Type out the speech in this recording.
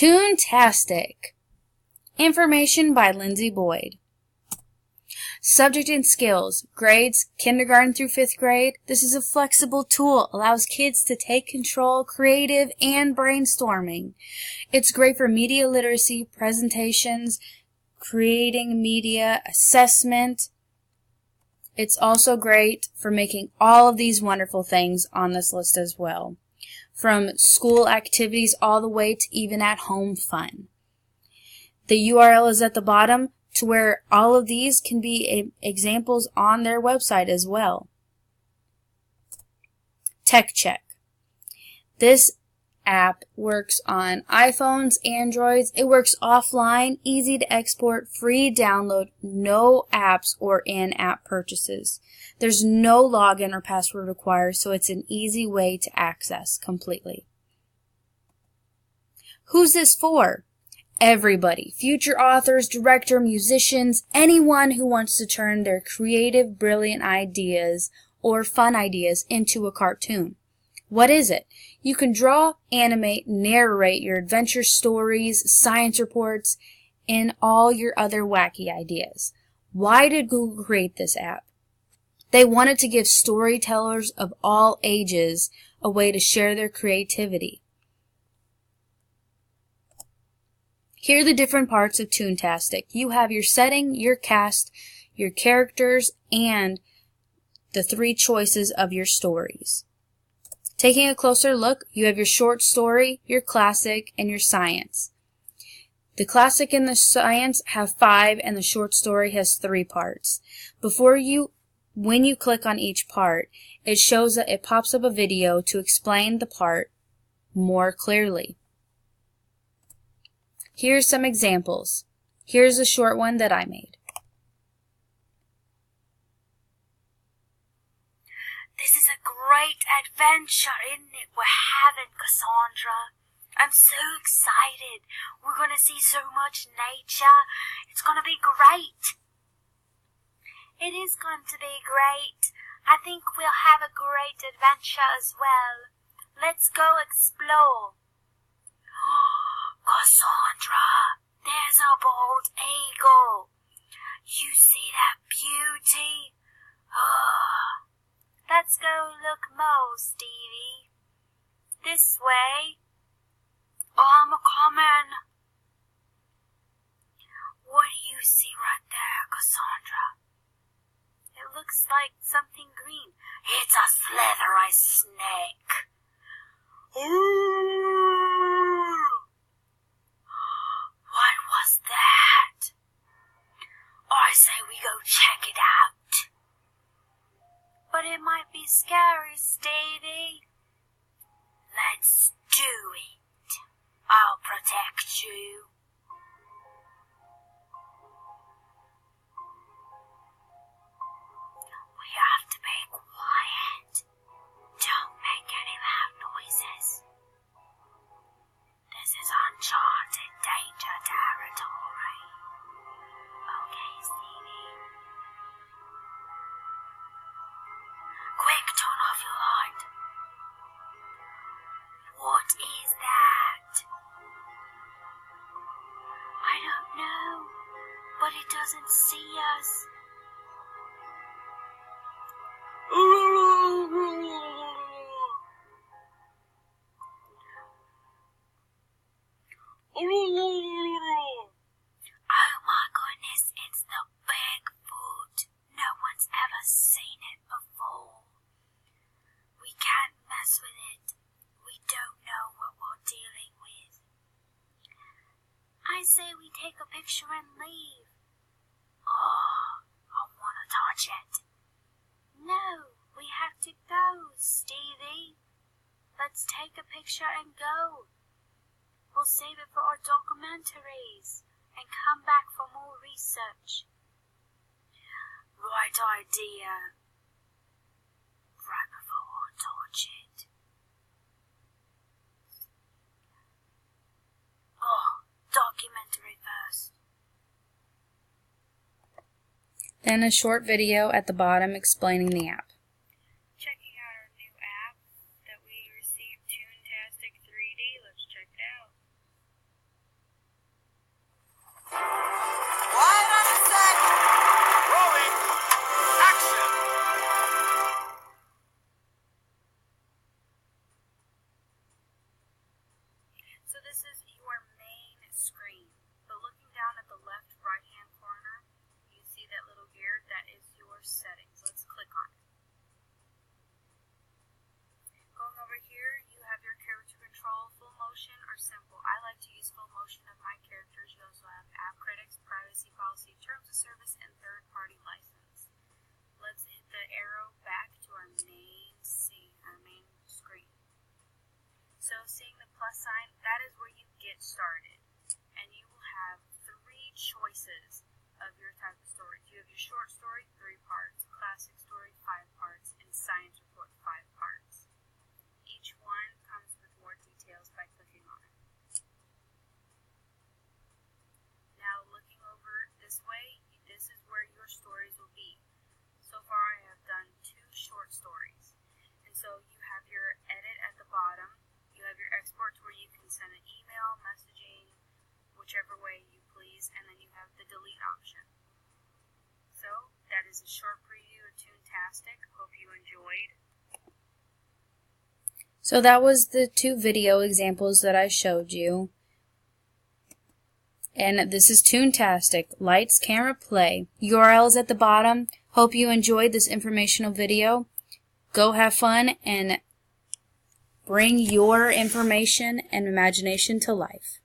Toontastic Information by Lindsay Boyd. Subject and skills, grades, kindergarten through 5th grade. This is a flexible tool, allows kids to take control, creative, and brainstorming. It's great for media literacy, presentations, creating media, assessment. It's also great for making all of these wonderful things on this list as well, from school activities all the way to even at-home fun. The URL is at the bottom to where all of these can be examples on their website as well. Tech Check. This app works on iPhones, Androids. It works offline, easy to export, free download, no apps or in-app purchases. There's no login or password required, so it's an easy way to access completely. Who's this for? Everybody. Future authors, director, musicians, anyone who wants to turn their creative, brilliant ideas or fun ideas into a cartoon. What is it? You can draw, animate, narrate your adventure stories, science reports, and all your other wacky ideas. Why did Google create this app? They wanted to give storytellers of all ages a way to share their creativity. Here are the different parts of Toontastic. You have your setting, your cast, your characters, and the 3 choices of your stories. Taking a closer look, you have your short story, your classic, and your science. The classic and the science have 5, and the short story has 3 parts. When you click on each part, it shows that it pops up a video to explain the part more clearly. Here's some examples. Here's a short one that I made. This is a great adventure, isn't it? We're having, Cassandra. I'm so excited. We're going to see so much nature. It's going to be great. It is going to be great. I think we'll have a great adventure as well. Let's go explore. Cassandra, there's a bald eagle. You see that beauty? Oh. Let's go look more, Stevie. This way. I'm coming. What do you see right there, Cassandra? It looks like something green. It's a slithery snake. Ooh! What was that? I say we go check it out. But it might be scary, Stevie. Let's do it. I'll protect you. We have to be quiet. Don't make any loud noises. This is uncharted danger territory. Okay, Stevie. Quick, turn off your light. What is that? I don't know, but it doesn't see us. Oh my goodness, it's the Bigfoot. No one's ever seen it before. We can't mess with it. We don't know what we're dealing with. I say we take a picture and leave. Oh, I want to touch it. No, we have to go, Stevie. Let's take a picture and go. We'll save it for our documentaries and come back for more research. Right idea. Right before I touch it. Oh, documentary first. Then a short video at the bottom explaining the app. Checking out our new app that we received, Toontastic 3D. Let's check it out. screen. But looking down at the left right-hand corner, you see that little gear, that is your settings. Let's click on it. Going over here, you have your character control, full motion or simple. I like to use full motion of my characters. You also have app critics, privacy policy, terms of service, and third-party license. Let's hit the arrow back to our main scene, our main screen. So seeing the plus sign, that is where you get started. And you will have 3 choices of your type of story. You have your short story, 3 parts, classic story, 5 parts, and science report, 5 parts. Each one comes with more details by clicking on it. Now looking over this way, this is where your stories will be. So far I have done 2 short stories. And so you have your edit at the bottom. You have your export where you can send an email, messaging, whichever way you please, and then you have the delete option. So that is a short preview of Toontastic. Hope you enjoyed. So that was the 2 video examples that I showed you. And this is Toontastic. Lights, camera, play. URL is at the bottom. Hope you enjoyed this informational video. Go have fun and bring your information and imagination to life.